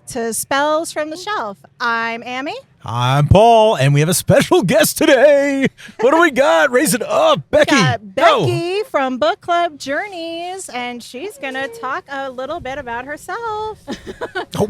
to Spells from the Shelf. I'm Ammie. I'm Paul, and we have a special guest today. What do we got? Raise it up, Becky. We got Becky from Book Club Journeys, and she's going to talk a little bit about herself.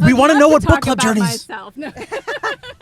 We want to know what Book Club about Journeys. Myself. No.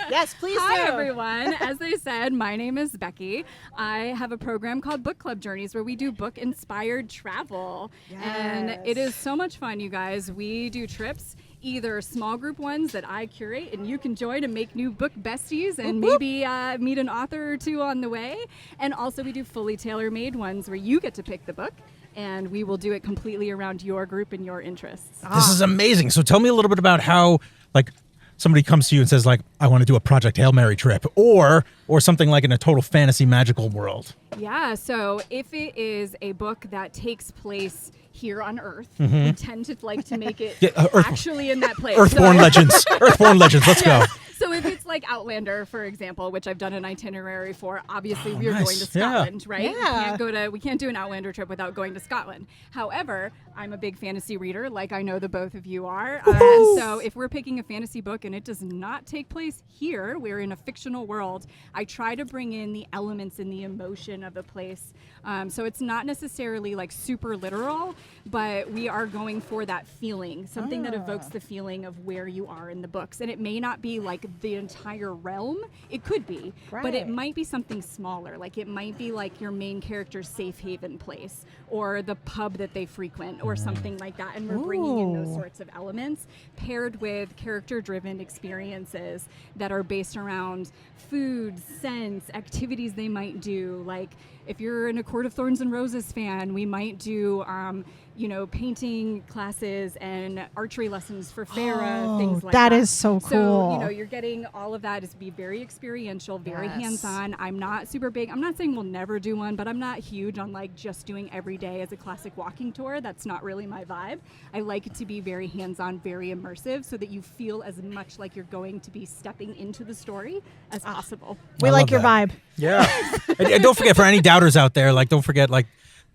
Yes, please Hi, do. everyone. As they said, my name is Becky. I have a program called Book Club Journeys where we do book-inspired travel. Yes. And it is so much fun, you guys. We do trips, either small group ones that I curate and you can join and make new book besties and maybe meet an author or two on the way. And also we do fully tailor-made ones where you get to pick the book and we will do it completely around your group and your interests. This is amazing. So tell me a little bit about how, like, somebody comes to you and says, like, I want to do a Project Hail Mary trip, or something like in a total fantasy magical world. Yeah, so if it is a book that takes place here on Earth, we tend to like to make it actually in that place. Earthborn Legends. Earthborn Legends. Let's go. So if it's like Outlander, for example, which I've done an itinerary for, obviously we are nice. going to Scotland, right? Yeah. We can't do an Outlander trip without going to Scotland. However, I'm a big fantasy reader, like I know the both of you are. So if we're picking a fantasy book and it does not take place here, we're in a fictional world, I try to bring in the elements and the emotion of the place. So it's not necessarily like super literal, but we are going for that feeling, something that evokes the feeling of where you are in the books. And it may not be like the entire realm. It could be, but it might be something smaller. Like it might be like your main character's safe haven place or the pub that they frequent or something like that. And we're bringing in those sorts of elements paired with character-driven experiences that are based around food, scents, activities they might do. Like if you're an A Court of Thorns and Roses fan, we might do painting classes and archery lessons for Farah, things like that. That is so cool. So, you're getting all of that is be very experiential, very hands-on. I'm not super big. I'm not saying we'll never do one, but I'm not huge on like just doing every day as a classic walking tour. That's not really my vibe. I like it to be very hands-on, very immersive so that you feel as much like you're going to be stepping into the story as possible. We like your vibe. Yeah. and don't forget, for any doubters out there, like, don't forget, like,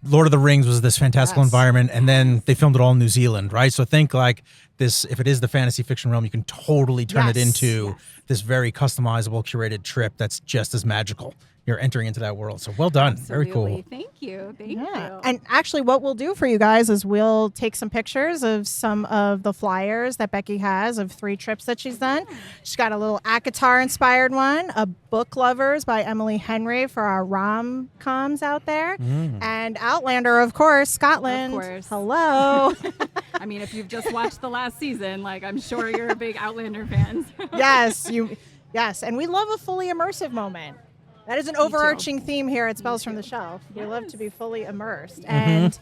Lord of the Rings was this fantastical environment, and then they filmed it all in New Zealand, right? So think like this, if it is the fantasy fiction realm, you can totally turn it into this very customizable, curated trip that's just as magical. You're entering into that world. So well done. Absolutely. Very cool. Thank you. Thank you. And actually what we'll do for you guys is we'll take some pictures of some of the flyers that Becky has of 3 trips that she's done. She's got a little ACOTAR inspired one, a Book Lovers by Emily Henry for our rom-coms out there, and Outlander, of course, Scotland. Of course. Hello. I mean, if you've just watched the last season, like I'm sure you're a big Outlander fan. Yes, and we love a fully immersive moment. That is an overarching theme here at Spells from the Shelf. We love to be fully immersed. And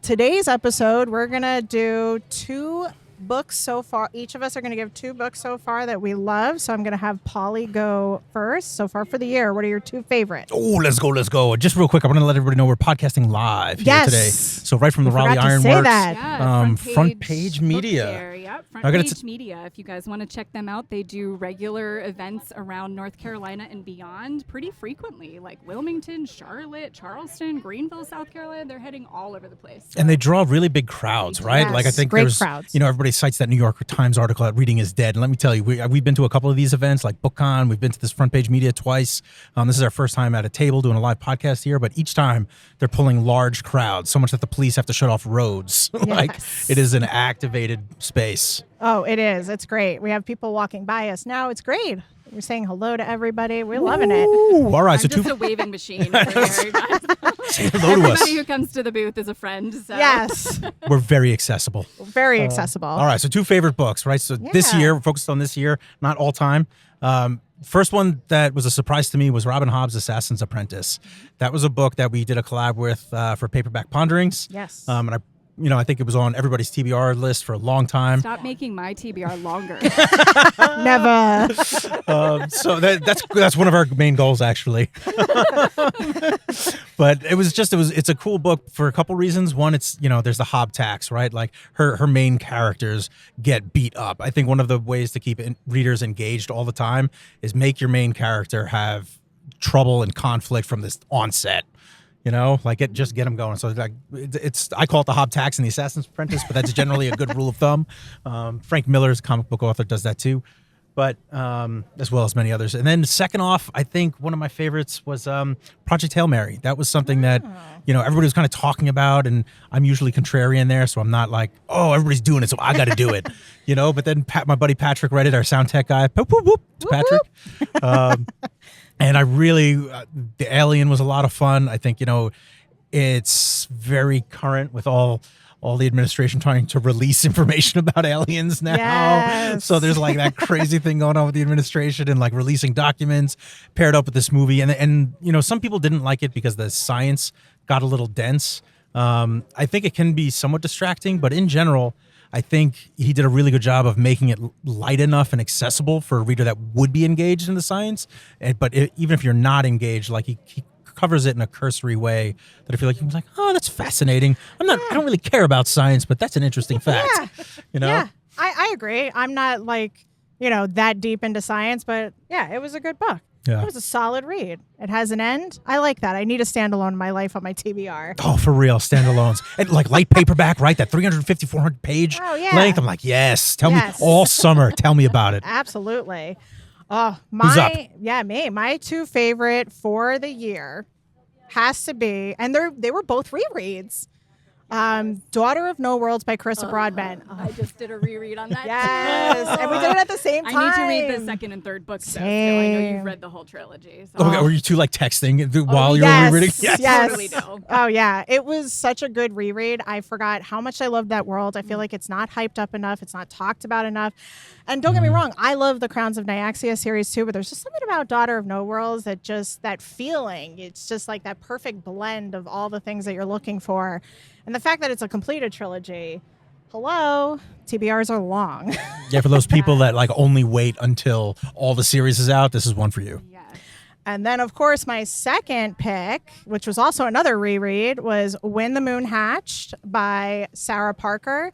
today's episode, we're going to do 2 books so far. Each of us are going to give 2 books so far that we love. So I'm going to have Polly go first. So far for the year, what are your 2 favorites? Oh, let's go. Just real quick, I want to let everybody know we're podcasting live here today. So right from the Raleigh Ironworks, FrontPaigeMedia. FrontPaigeMedia. If you guys want to check them out, they do regular events around North Carolina and beyond pretty frequently, like Wilmington, Charlotte, Charleston, Greenville, South Carolina. They're heading all over the place. And they draw really big crowds, right? Yes, Like I think great there's, crowds. Everybody cites that New York Times article that reading is dead. And let me tell you, we've been to a couple of these events, like BookCon. We've been to this Front Page Media twice. This is our first time at a table doing a live podcast here, but each time they're pulling large crowds, so much that the police have to shut off roads. Like it is an activated space. Oh, it is. It's great. We have people walking by us now. It's great. We're saying hello to everybody. We're loving it. All right, I'm just a waving machine over here, guys. Say hello to us. Everybody who comes to the booth is a friend. So. Yes. We're very accessible. Very accessible. All right, so 2 favorite books, right? So this year, we're focused on this year, not all time. First one that was a surprise to me was Robin Hobb's Assassin's Apprentice. That was a book that we did a collab with for Paperback Ponderings. Yes. And I think it was on everybody's TBR list for a long time. Stop making my TBR longer. Never. So that's one of our main goals, actually. But it's a cool book for a couple reasons. One, it's, there's the Hobb tax, right? Like her main characters get beat up. I think one of the ways to keep readers engaged all the time is make your main character have trouble and conflict from this onset. Like just get them going. So like it's I call it the Hobbs and the Assassin's Apprentice, but that's generally a good rule of thumb. Frank Miller's comic book author does that too, but as well as many others. And then second off, I think one of my favorites was Project Hail Mary. That was something that everybody was kind of talking about, and I'm usually contrarian there, so I'm not like, oh, everybody's doing it, so I got to do it, But then my buddy Patrick read it, our sound tech guy. Whoop, whoop, whoop, to Patrick. And I really, the Alien was a lot of fun. I think, it's very current with all the administration trying to release information about aliens now. Yes. So there's like that crazy thing going on with the administration and like releasing documents paired up with this movie. And some people didn't like it because the science got a little dense. I think it can be somewhat distracting, but in general, I think he did a really good job of making it light enough and accessible for a reader that would be engaged in the science. But even if you're not engaged, like he covers it in a cursory way that I feel like he was like, oh, that's fascinating. I don't really care about science, but that's an interesting fact. Yeah, I agree. I'm not like, that deep into science, but yeah, it was a good book. Yeah. It was a solid read. It has an end. I like that. I need a standalone in my life on my TBR. Oh, for real, standalones. And like light paperback, right? That 350, 400 page length. I'm like, yes. Tell me all summer. Tell me about it. Absolutely. Oh, Who's up? Me. My two favorite for the year has to be, and they were both rereads. Daughter of No Worlds by Carissa Broadbent. I just did a reread on that. Yes, and we did it at the same time. I need to read the second and third books, though. So I know you've read the whole trilogy. So. Okay, were you two like texting while you were rereading? Yes. Totally do. Oh, yeah. It was such a good reread. I forgot how much I loved that world. I feel like it's not hyped up enough. It's not talked about enough. And don't get me wrong, I love the Crowns of Nyaxia series too, but there's just something about Daughter of No Worlds that feeling. It's just like that perfect blend of all the things that you're looking for. And the fact that it's a completed trilogy, hello, TBRs are long. Yeah, for those people that like only wait until all the series is out, this is one for you. Yes. And then, of course, my second pick, which was also another reread, was When the Moon Hatched by Sarah Parker.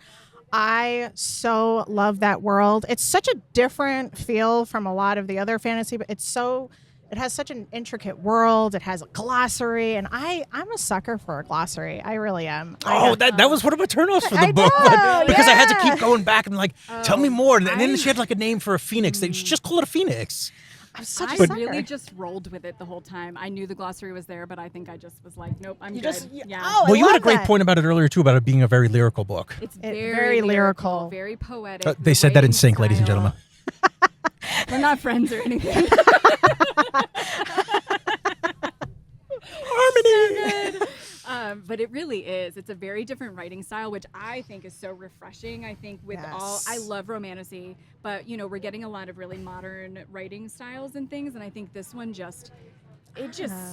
I so love that world. It's such a different feel from a lot of the other fantasy, but it has such an intricate world. It has a glossary, and I'm a sucker for a glossary. I really am. That was one of my turnoffs for the book, because I had to keep going back and like, tell me more. And then she had like a name for a phoenix. They should just call it a phoenix. I'm such a I sucker. really just rolled with it the whole time. I knew the glossary was there, but I think I just was like, nope, I'm good. Well, you had a great point about it earlier too, about it being a very lyrical book. It's very lyrical, very poetic. They said that in sync, ladies and gentlemen. We're not friends or anything. Harmony. But it really is. It's a very different writing style, which I think is so refreshing. I think I love romantasy, but we're getting a lot of really modern writing styles and things, and I think this one just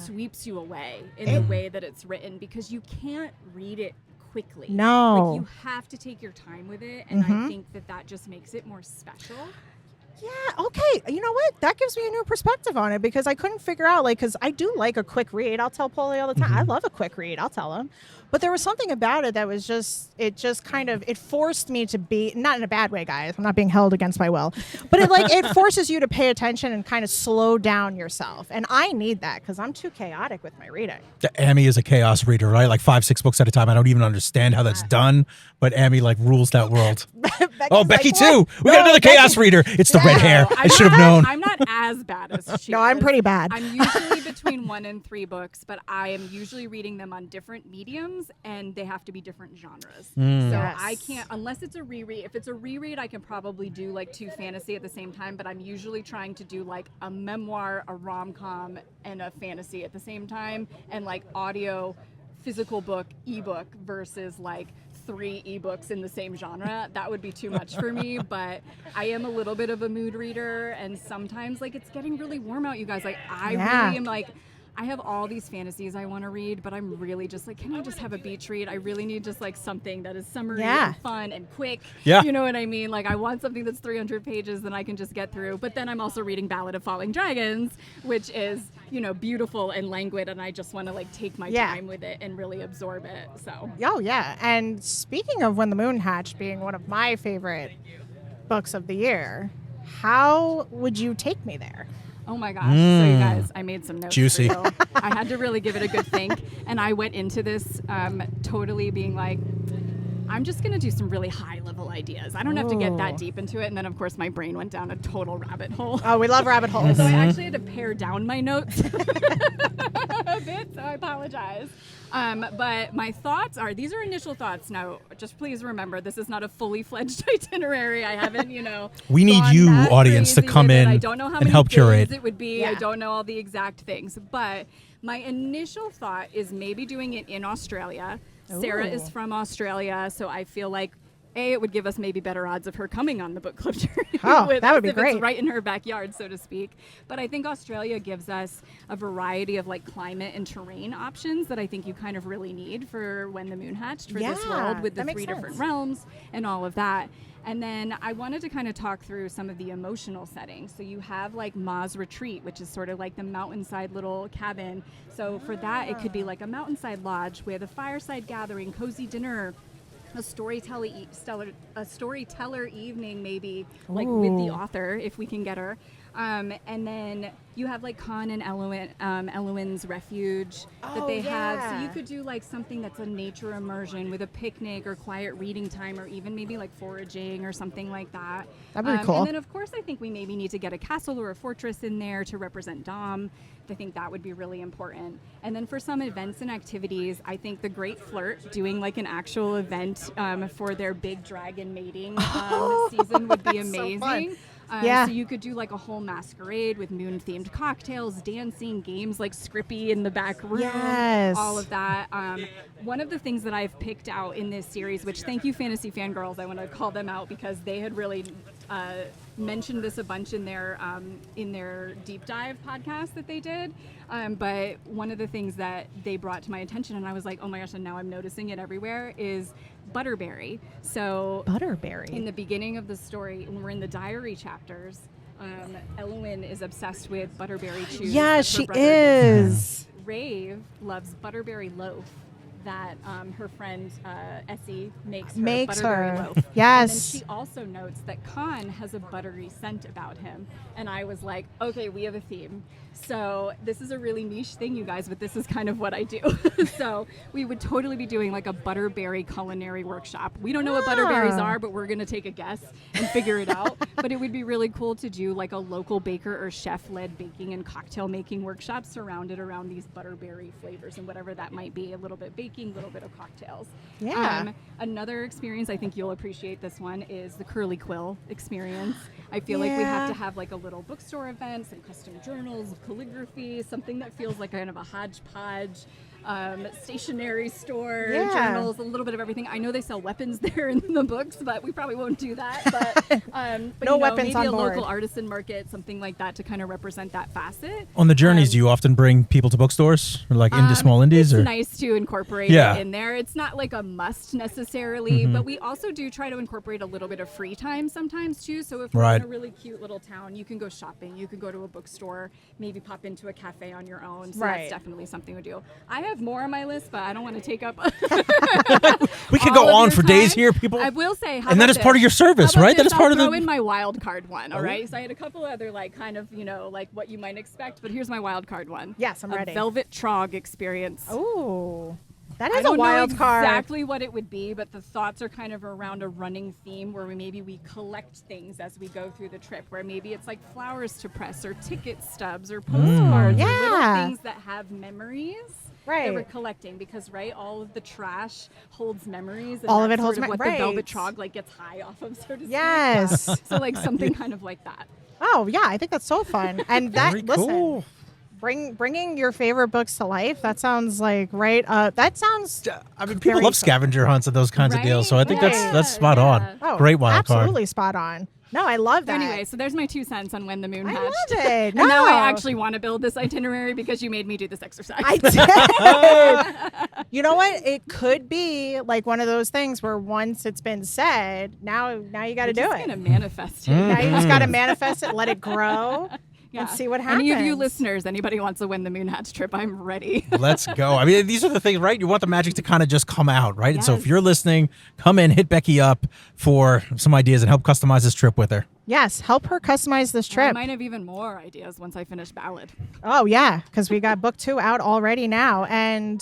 sweeps you away in the way that it's written, because you can't read it quickly. No. Like, you have to take your time with it, and I think that just makes it more special. Yeah, okay. You know what? That gives me a new perspective on it, because I couldn't figure out, because I do like a quick read. I'll tell Paulie all the time. I love a quick read. I'll tell him. But there was something about it that was it forced me to be, not in a bad way, guys. I'm not being held against my will. But it forces you to pay attention and kind of slow down yourself. And I need that, because I'm too chaotic with my reading. Ammie is a chaos reader, right? Like 5-6 books at a time. I don't even understand how that's done, but Ammie like rules that world. Becky too. We got another chaos reader. It's the red hair. I should have known. I'm not as bad as she No, I'm is. pretty bad. I'm usually between 1 and 3 books, but I am usually reading them on different mediums, and they have to be different genres. So Yes. I can't, unless it's a reread. If it's a reread, I can probably do like 2 fantasy at the same time, but I'm usually trying to do like a memoir, a rom-com, and a fantasy at the same time, and like audio, physical book, ebook versus like 3 ebooks in the same genre. That would be too much for me, but I am a little bit of a mood reader, and sometimes like it's getting really warm out, you guys. Like really am like, I have all these fantasies I want to read, but I'm really just like, can I just have a beach read? I really need just like something that is summery and fun and quick. Yeah. You know what I mean? Like I want something that's 300 pages that I can just get through. But then I'm also reading Ballad of Falling Dragons, which is, beautiful and languid, and I just want to like take my time with it and really absorb it. So. Oh, yeah. And speaking of When the Moon Hatched being one of my favorite books of the year, how would you take me there? Oh my gosh. So you guys, I made some notes. Juicy. For you. I had to really give it a good think. And I went into this totally being like, I'm just going to do some really high level ideas. I don't have to get that deep into it. And then, of course, my brain went down a total rabbit hole. Oh, we love rabbit holes. So I actually had to pare down my notes a bit, so I apologize. But my thoughts are, these are initial thoughts. Now, just please remember, this is not a fully fledged itinerary. I haven't, we need you, audience, to come in I don't know how and many help curate. days it would be. Yeah. I don't know all the exact things. But my initial thought is maybe doing it in Australia. Sarah is from Australia, so I feel like it would give us maybe better odds of her coming on the book club journey. Oh, that would be if great. It's right in her backyard, so to speak. But I think Australia gives us a variety of like climate and terrain options that I think you kind of really need for when the moon hatched for this world with the that makes 3 different sense. realms and all of that. And then I wanted to kind of talk through some of the emotional settings. So you have like Ma's Retreat, which is sort of like the mountainside little cabin. So for that, it could be like a mountainside lodge with a fireside gathering, cozy dinner, a storyteller evening, maybe like with the author, if we can get her. And then you have like Con and Elowin's refuge that they have. So you could do like something that's a nature immersion with a picnic or quiet reading time, or even maybe like foraging or something like that. That'd be cool. And then of course I think we maybe need to get a castle or a fortress in there to represent Dom. I think that would be really important. And then for some events and activities, I think the Great Flirt, doing like an actual event for their big dragon mating season would be amazing. So fun. So you could do like a whole masquerade with moon-themed cocktails, dancing, games like Scrippy in the back room, all of that. One of the things that I've picked out in this series, which thank you Fantasy Fangirls, I want to call them out because they had really mentioned this a bunch in their deep dive podcast that they did. But one of the things that they brought to my attention, and I was like, oh my gosh, and now I'm noticing it everywhere, is Butterberry. So Butterberry. in the beginning of the story, when we're in the diary chapters, Elowin is obsessed with Butterberry chews. Yeah, that her she brother gives is. her. Rave loves Butterberry loaf that her friend Essie makes Butterberry loaf. Yes. And then she also notes that Con has a buttery scent about him. And I was like, okay, we have a theme. So this is a really niche thing, you guys, but this is kind of what I do. So we would totally be doing like a Butterberry culinary workshop. We don't know what Butterberries are, but we're going to take a guess and figure it out. But it would be really cool to do like a local baker or chef-led baking and cocktail making workshop surrounded around these Butterberry flavors and whatever that might be. A little bit baking, a little bit of cocktails. Yeah. Another experience, I think you'll appreciate this one, is the Curly Quill experience. I feel like we have to have like a little bookstore event, some custom journals, calligraphy, something that feels like kind of a hodgepodge stationery store, journals, a little bit of everything. I know they sell weapons there in the books, but we probably won't do that. But No weapons maybe on a board. local artisan market, something like that to kind of represent that facet. On the journeys, do you often bring people to bookstores or like into small indies? It's or nice to incorporate it in there. It's not like a must necessarily, but we also do try to incorporate a little bit of free time sometimes too. So if you're in a really cute little town, you can go shopping, you can go to a bookstore, maybe pop into a cafe on your own. So that's definitely something we do. I have more on my list, but I don't want to take up we could go on for days here, people. I will say, and that is part of your service, right? That is part of the. Throw in my wild card one, all right? So I had a couple other like kind of like what you might expect, but here's my wild card one. Yes, I'm ready. Velvet Trog experience. Oh, that is I don't a wild know card. exactly what it would be, but the thoughts are kind of around a running theme where we collect things as we go through the trip, where maybe it's like flowers to press or ticket stubs or postcards or little things that have memories. That we're collecting because all of the trash holds memories. And all of it that's holds sort of what memories. the velvet trog like gets high off of, so to speak. Yes. So like something kind of like that. Oh yeah, I think that's so fun. And that Very listen, cool. bringing your favorite books to life. That sounds like that sounds. I mean, people love scavenger hunts and those kinds of deals, so I think Right? that's spot on. Oh, Great wild card. absolutely spot on. No, I love that. Anyway, so there's my 2 cents on when the moon hatched. I love it. And now I No. actually want to build this itinerary because you made me do this exercise. I did. You know what? It could be like one of those things where once it's been said, now you got to do Just it. gonna manifest it. Now you just got to manifest it, let it grow. and see what happens. Any of you listeners, anybody wants to win the Moon Hatch trip, I'm ready. Let's go. I mean, these are the things, right? You want the magic to kind of just come out, right? And so if Yes. you're listening, come in, hit Becky up for some ideas and help customize this trip with her. Yes, help her customize this I trip. might have even more ideas once I finish Ballad. Oh, yeah, because we got book 2 out already now. And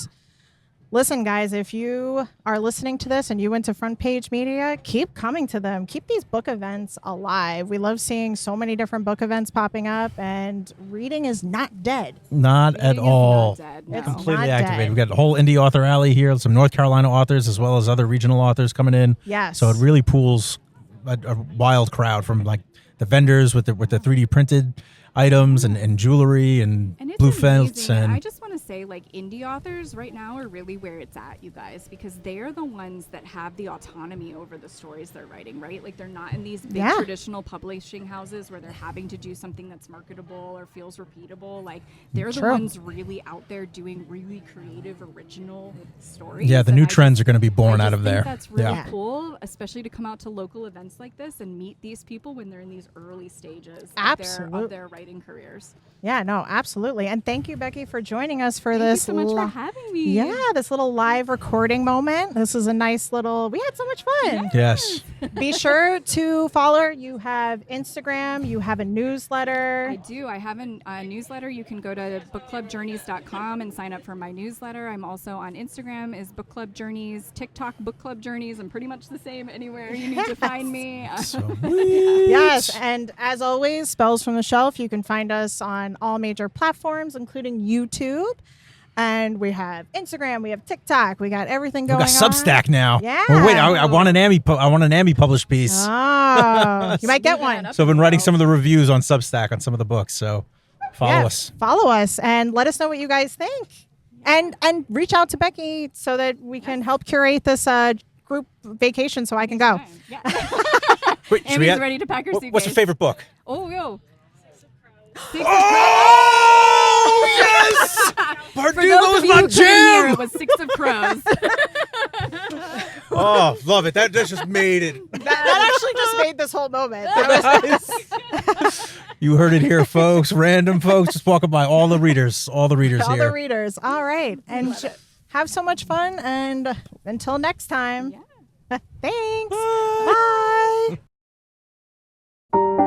listen, guys, if you are listening to this and you went to Front Page Media, keep coming to them. Keep these book events alive. We love seeing so many different book events popping up, and reading is not dead. Not at Reading is all. not dead, no. It's Completely not activated. dead. We got a whole indie author alley here, some North Carolina authors, as well as other regional authors coming in. Yes. So it really pools a wild crowd from like the vendors with the 3D printed items and jewelry and And it's blue felts amazing. and I just want to say, like, indie authors right now are really where it's at, you guys, because they're the ones that have the autonomy over the stories they're writing, right? Like, they're not in these big Yeah. traditional publishing houses where they're having to do something that's marketable or feels repeatable. Like, they're the True. ones really out there doing really creative, original stories. yeah, the And new I trends just- are going to be born I out just of think there. That's really Yeah. cool, especially to come out to local events like this and meet these people when they're in these early stages of Absolute- their writing careers. Yeah, no, absolutely. And thank you, Becky, for joining us for Thank you this. so much for li- having me. Yeah, this little live recording moment. This is a nice little, we had so much fun. Yes. Be sure to follow her. You have Instagram, you have a newsletter. I do. I have a newsletter. You can go to bookclubjourneys.com and sign up for my newsletter. I'm also on Instagram is Book Club Journeys, TikTok Book Club Journeys. I'm pretty much the same anywhere you need to find me. Sweet. Yes, and as always, Spells from the Shelf, you can find us on all major platforms, including YouTube. And we have Instagram, we have TikTok, we got everything We going got Substack now. Yeah. Oh, wait, I want an Ammie. I want an Ammie published piece. on. Oh, you might get Moving that one. up So I've been a writing little. some of the reviews on Substack on some of the books. So follow Yes, us. follow us and let us know what you guys think. And reach out to Becky so that we can help curate this group vacation so I can go. Yeah. Wait, should we Ammie's have- ready to pack her suitcase. What's your favorite book? Oh, yo. Oh, yes! For those Bardugo of was you my who couldn't hear, jam! it was Six of Crows. Oh, love it. That just made it. That actually just made this whole moment. That was You heard it here, folks. Random folks just walking by. All the readers all here. the readers. All right. And have so much fun. And until next time, Yeah. thanks. Bye.